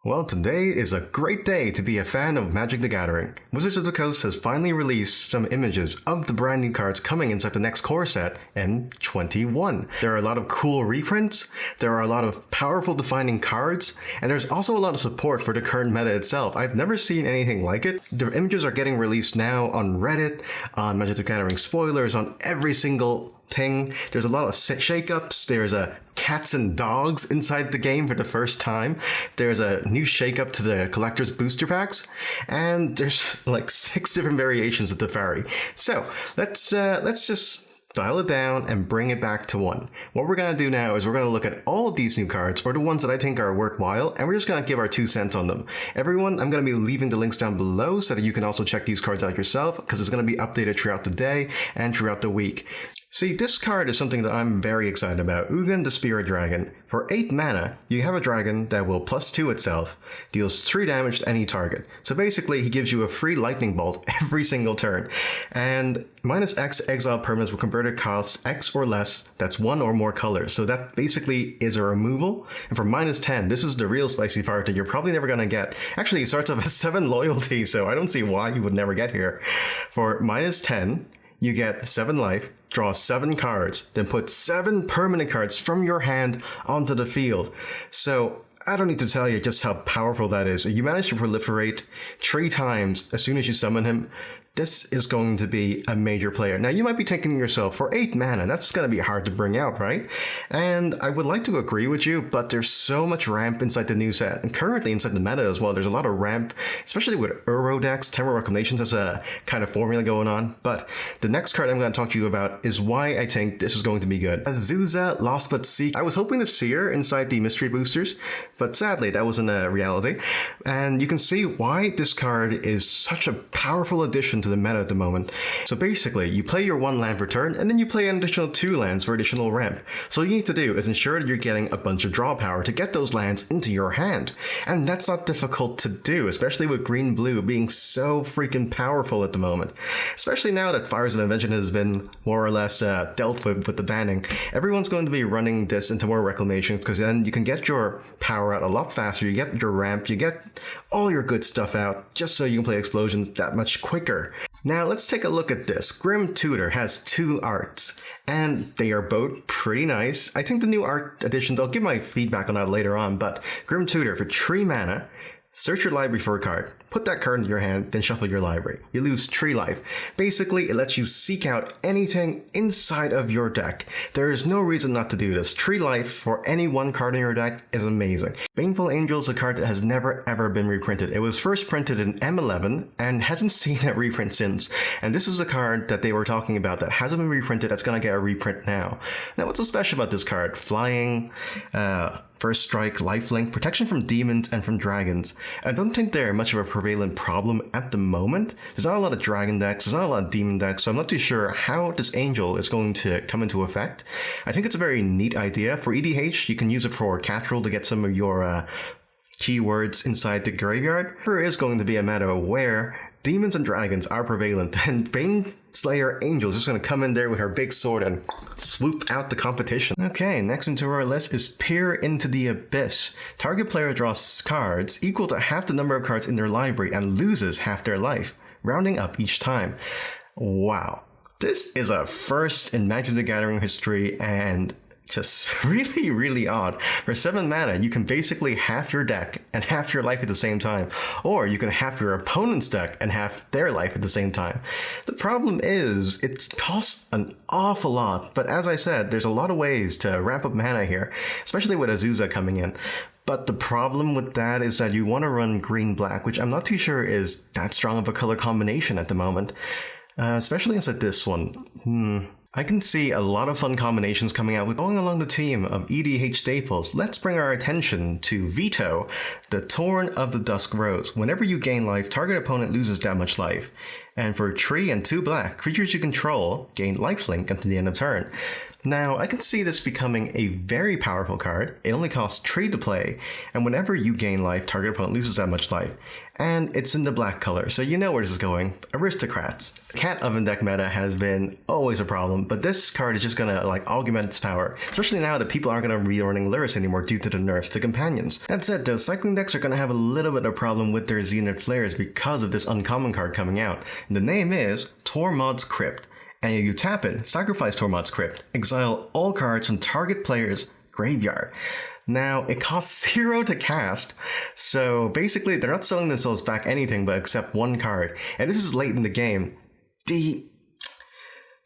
Well, today is a great day to be a fan of Magic the Gathering. Wizards of the Coast has finally released some images of the brand new cards coming inside the next core set, M21. There are a lot of cool reprints, there are a lot of powerful defining cards, and there's also a lot of support for the current meta itself. I've never seen anything like it. The images are getting released now on Reddit, on Magic the Gathering spoilers, on every single thing. There's a lot of shakeups. There's a cats and dogs inside the game for the first time. There's a new shakeup to the collector's booster packs, and there's like 6 different variations of the Faerie. So let's just dial it down and bring it back to one. What we're going to do now is we're going to look at all of these new cards, or the ones that I think are worthwhile, and we're just going to give our 2 cents on them. Everyone, I'm going to be leaving the links down below so that you can also check these cards out yourself, because it's going to be updated throughout the day and throughout the week. See, this card is something that I'm very excited about. Ugin the Spirit Dragon. For 8 mana, you have a dragon that will +2 itself, deals 3 damage to any target. So basically, he gives you a free lightning bolt every single turn. And -X exile permanents will convert a cost X or less, that's 1 or more colors. So that basically is a removal. And for -10, this is the real spicy part that you're probably never going to get. Actually, it starts off as 7 loyalty, so I don't see why you would never get here. For -10, you get 7 life, draw 7 cards, then put 7 permanent cards from your hand onto the field. So I don't need to tell you just how powerful that is. You manage to proliferate 3 times as soon as you summon him. This is going to be a major player. Now, you might be thinking to yourself, for 8 mana, that's going to be hard to bring out, right? And I would like to agree with you, but there's so much ramp inside the new set. And currently inside the meta as well, there's a lot of ramp, especially with Uro decks. Temporal Reclamations has a kind of formula going on. But the next card I'm going to talk to you about is why I think this is going to be good. Azusa, Lost But Seek. I was hoping to see her inside the mystery boosters, but sadly, that wasn't a reality. And you can see why this card is such a powerful addition to the meta at the moment. So basically, you play your 1 land per turn, and then you play an additional 2 lands for additional ramp. So all you need to do is ensure that you're getting a bunch of draw power to get those lands into your hand. And that's not difficult to do, especially with green-blue being so freaking powerful at the moment. Especially now that Fires of Invention has been more or less dealt with the banning. Everyone's going to be running this into more reclamations, because then you can get your power out a lot faster, you get your ramp, you get all your good stuff out, just so you can play explosions that much quicker. Now let's take a look at this. Grim Tutor has 2 arts, and they are both pretty nice. I think the new art additions, I'll give my feedback on that later on, but Grim Tutor for 3 mana, search your library for a card, put that card in your hand, then shuffle your library. You lose 3 life. Basically, it lets you seek out anything inside of your deck. There is no reason not to do this. 3 life for any 1 card in your deck is amazing. Baneful Angel is a card that has never ever been reprinted. It was first printed in M11 and hasn't seen a reprint since. And this is a card that they were talking about that hasn't been reprinted, that's going to get a reprint now. Now, what's so special about this card? Flying, First Strike, Lifelink, protection from demons and from dragons. I don't think they're much of a prevalent problem at the moment. There's not a lot of dragon decks, there's not a lot of demon decks, so I'm not too sure how this angel is going to come into effect. I think it's a very neat idea. For EDH, you can use it for Catrol to get some of your keywords inside the graveyard. There is going to be a meta where demons and dragons are prevalent, and Baneslayer Angel is just going to come in there with her big sword and swoop out the competition. Okay, next into our list is Peer into the Abyss. Target player draws cards equal to half the number of cards in their library and loses half their life, rounding up each time. Wow. This is a first in Magic the Gathering history, and just really, really odd. For 7 mana, you can basically half your deck and half your life at the same time. Or you can half your opponent's deck and half their life at the same time. The problem is, it costs an awful lot. But as I said, there's a lot of ways to ramp up mana here, especially with Azusa coming in. But the problem with that is that you want to run green-black, which I'm not too sure is that strong of a color combination at the moment. Especially inside this one. I can see a lot of fun combinations coming out with going along the theme of EDH staples. Let's bring our attention to Veto, the Torrent of the Dusk Rose. Whenever you gain life, target opponent loses that much life. And for 3 and 2 black, creatures you control gain lifelink until the end of turn. Now, I can see this becoming a very powerful card. It only costs 3 to play, and whenever you gain life, target opponent loses that much life. And it's in the black color, so you know where this is going. Aristocrats. Cat Oven deck meta has been always a problem, but this card is just gonna like augment its power, especially now that people aren't gonna be running Lyris anymore due to the nerfs to companions. That said, though, cycling decks are gonna have a little bit of problem with their Zenith Flares because of this uncommon card coming out. And the name is Tormod's Crypt. And if you tap it, sacrifice Tormod's Crypt, exile all cards from target player's graveyard. Now, it costs 0 to cast, so basically they're not selling themselves back anything but except 1 card. And this is late in the game. The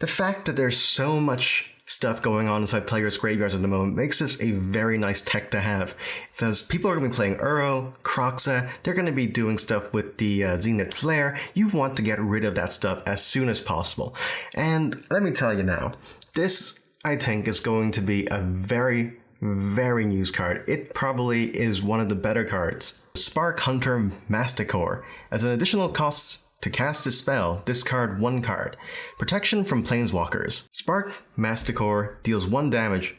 fact that there's so much stuff going on inside players' graveyards at the moment makes this a very nice tech to have. Because people are going to be playing Uro, Kroxa, they're going to be doing stuff with the Zenith Flare. You want to get rid of that stuff as soon as possible. And let me tell you now, this, I think, is going to be a very used card. It probably is one of the better cards. Spark Hunter Masticore. As an additional cost to cast this spell, discard 1 card. Protection from Planeswalkers. Spark Masticore deals 1 damage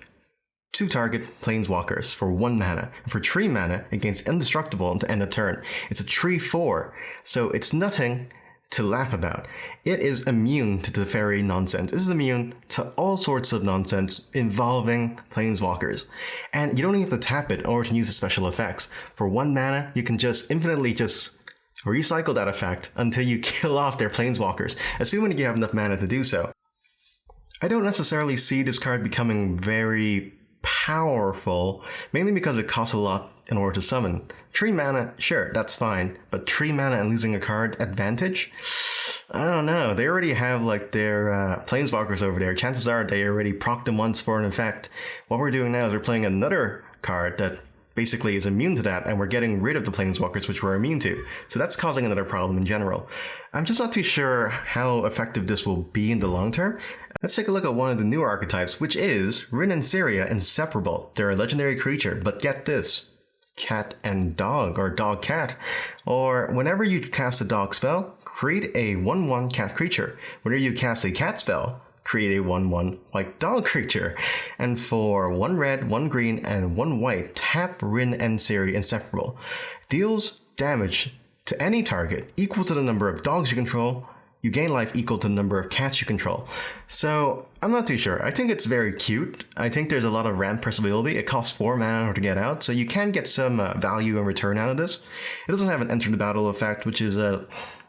to target Planeswalkers for 1 mana. And for 3 mana, it gains Indestructible to end a turn. It's a 3/4, so it's nothing to laugh about. It is immune to the Faerie nonsense. This is immune to all sorts of nonsense involving Planeswalkers. And you don't even have to tap it in order to use the special effects. For 1 mana, you can just infinitely just recycle that effect until you kill off their Planeswalkers, assuming you have enough mana to do so. I don't necessarily see this card becoming very powerful, mainly because it costs a lot in order to summon. 3 mana, sure, that's fine, but 3 mana and losing a card advantage? I don't know. They already have like their Planeswalkers over there. Chances are they already procced them once for an effect. What we're doing now is we're playing another card that basically is immune to that, and we're getting rid of the Planeswalkers which we're immune to. So that's causing another problem in general. I'm just not too sure how effective this will be in the long term. Let's take a look at one of the newer archetypes, which is Rin and Siri Inseparable. They're a legendary creature, but get this. Cat and dog, or dog cat. Or whenever you cast a dog spell, create a 1/1 cat creature. Whenever you cast a cat spell, create a 1/1 white dog creature. And for 1 red, 1 green, and 1 white, tap Rin and Siri Inseparable. Deals damage to any target equal to the number of dogs you control. You gain life equal to the number of cats you control. So, I'm not too sure. I think it's very cute. I think there's a lot of ramp pressability. It costs 4 mana to get out, so you can get some value in return out of this. It doesn't have an enter the battle effect, which is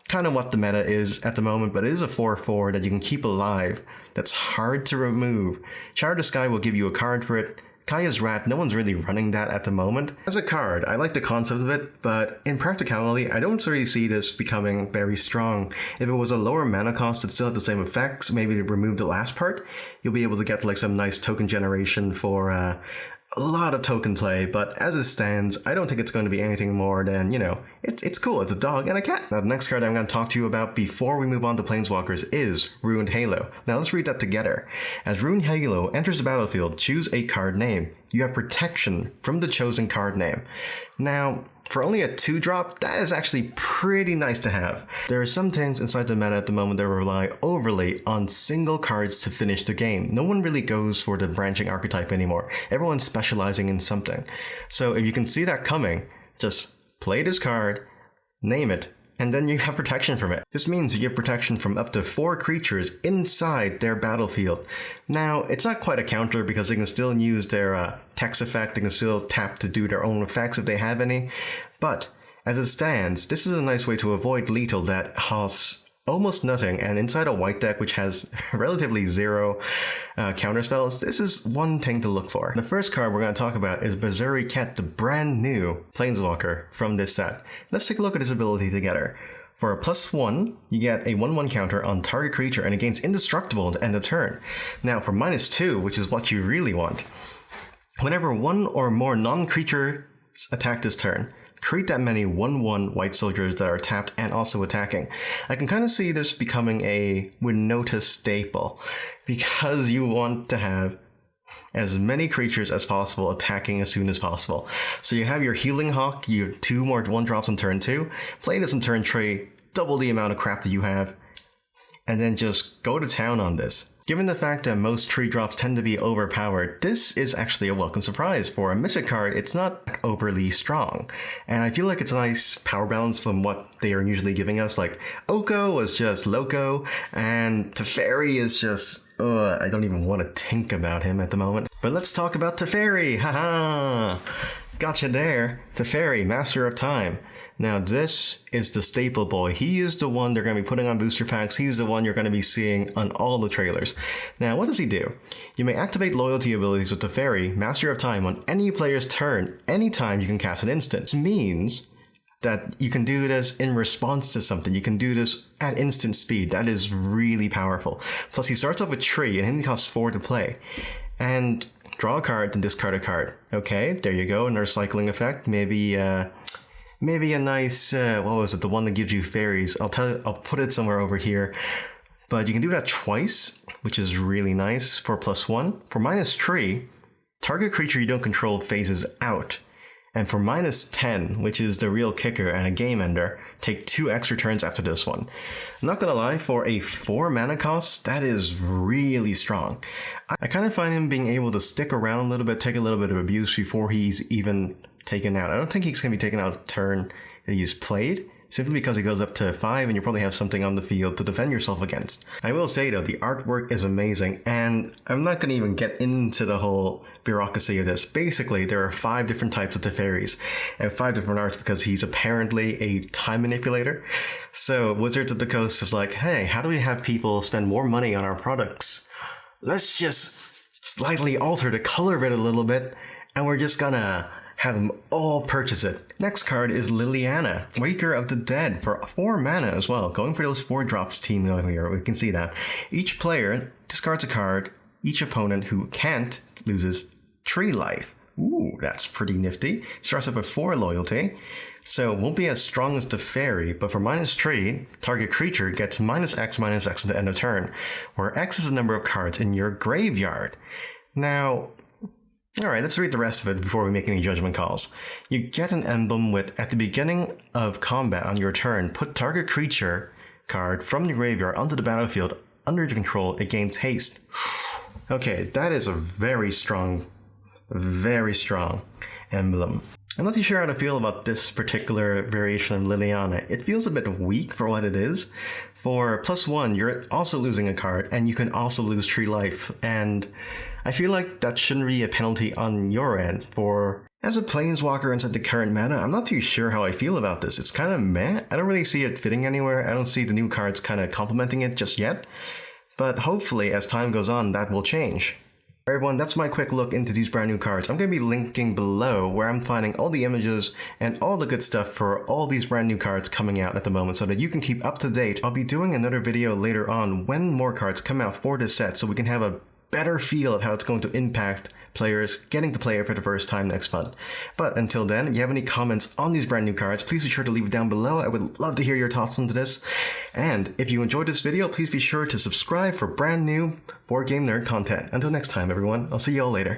kind of what the meta is at the moment, but it is a 4/4 that you can keep alive. That's hard to remove. Shard of Sky will give you a card for it. Kaya's Rat, no one's really running that at the moment. As a card, I like the concept of it, but in practicality, I don't really see this becoming very strong. If it was a lower mana cost that still had the same effects, maybe to remove the last part, you'll be able to get like some nice token generation for a lot of token play, but as it stands, I don't think it's going to be anything more than, you know, it's cool, it's a dog and a cat. Now, the next card I'm going to talk to you about before we move on to Planeswalkers is Ruined Halo. Now, let's read that together. As Ruined Halo enters the battlefield, choose a card name. You have protection from the chosen card name. Now, for only a 2-drop, that is actually pretty nice to have. There are some things inside the meta at the moment that rely overly on single cards to finish the game. No one really goes for the branching archetype anymore. Everyone's specializing in something. So if you can see that coming, just play this card, name it, and then you have protection from it. This means you get protection from up to 4 creatures inside their battlefield. Now, it's not quite a counter because they can still use their text effect, they can still tap to do their own effects if they have any, but as it stands, this is a nice way to avoid lethal that costs almost nothing, and inside a white deck which has relatively 0 counter spells, this is one thing to look for. The first card we're going to talk about is Berserk Cat, the brand new Planeswalker from this set. Let's take a look at his ability together. For a +1, you get a 1/1 counter on target creature and it gains Indestructible to end the turn. Now for -2, which is what you really want, whenever 1 or more non-creatures attack this turn, create that many 1/1 white soldiers that are tapped and also attacking. I can kind of see this becoming a Winota staple, because you want to have as many creatures as possible attacking as soon as possible. So you have your Healing Hawk, you have 2 more 1-drops on turn 2, play this on turn 3, double the amount of crap that you have, and then just go to town on this. Given the fact that most tree drops tend to be overpowered, this is actually a welcome surprise. For a Mythic card, it's not overly strong. And I feel like it's a nice power balance from what they are usually giving us. Like, Oko was just loco, and Faerie is just... I don't even want to think about him at the moment. But let's talk about Faerie! Haha! Gotcha there! Faerie, Master of Time. Now this is the staple boy. He is the one they're going to be putting on booster packs. He's the one you're going to be seeing on all the trailers. Now what does he do? You may activate loyalty abilities with Faerie, Master of Time, on any player's turn anytime you can cast an instant. This means that you can do this in response to something. You can do this at instant speed. That is really powerful. Plus he starts off with Tree and he costs 4 to play. And draw a card and discard a card. Okay, there you go. Another cycling effect. Maybe a nice, what was it? The one that gives you fairies. I'll put it somewhere over here. But you can do that twice, which is really nice for +1. For -3, target creature you don't control phases out. And for -10, which is the real kicker and a game ender, take 2 extra turns after this one. I'm not gonna lie, for a 4 mana cost, that is really strong. I kind of find him being able to stick around a little bit, take a little bit of abuse before he's even taken out. I don't think he's gonna be taken out a turn that he's played, simply because he goes up to 5 and you probably have something on the field to defend yourself against. I will say though, the artwork is amazing, and I'm not going to even get into the whole bureaucracy of this. Basically, there are 5 different types of Teferis, and 5 different arts because he's apparently a time manipulator. So Wizards of the Coast is like, hey, how do we have people spend more money on our products? Let's just slightly alter the color of it a little bit, and we're just gonna have them all purchase it. Next card is Liliana, Waker of the Dead, for 4 mana as well. Going for those 4 drops team over here, we can see that. Each player discards a card, each opponent who can't loses 3 life. Ooh, that's pretty nifty. Starts up with 4 loyalty, so it won't be as strong as the Faerie, but for -3, target creature gets -X at the end of turn, where X is the number of cards in your graveyard. Now, alright, let's read the rest of it before we make any judgment calls. You get an emblem with, at the beginning of combat on your turn, put target creature card from the graveyard onto the battlefield under your control. It gains haste. Okay, that is a very strong emblem. I'm not too sure how to feel about this particular variation of Liliana. It feels a bit weak for what it is. For +1, you're also losing a card, and you can also lose 3 life, and I feel like that shouldn't be a penalty on your end. As a planeswalker inside the current meta, I'm not too sure how I feel about this. It's kind of meh. I don't really see it fitting anywhere. I don't see the new cards kind of complementing it just yet. But hopefully, as time goes on, that will change. Alright everyone, that's my quick look into these brand new cards. I'm going to be linking below where I'm finding all the images and all the good stuff for all these brand new cards coming out at the moment so that you can keep up to date. I'll be doing another video later on when more cards come out for this set so we can have a better feel of how it's going to impact players getting to play it for the first time next month. But until then, if you have any comments on these brand new cards, please be sure to leave it down below. I would love to hear your thoughts on this. And if you enjoyed this video, please be sure to subscribe for brand new Board Game Nerd content. Until next time, everyone, I'll see you all later.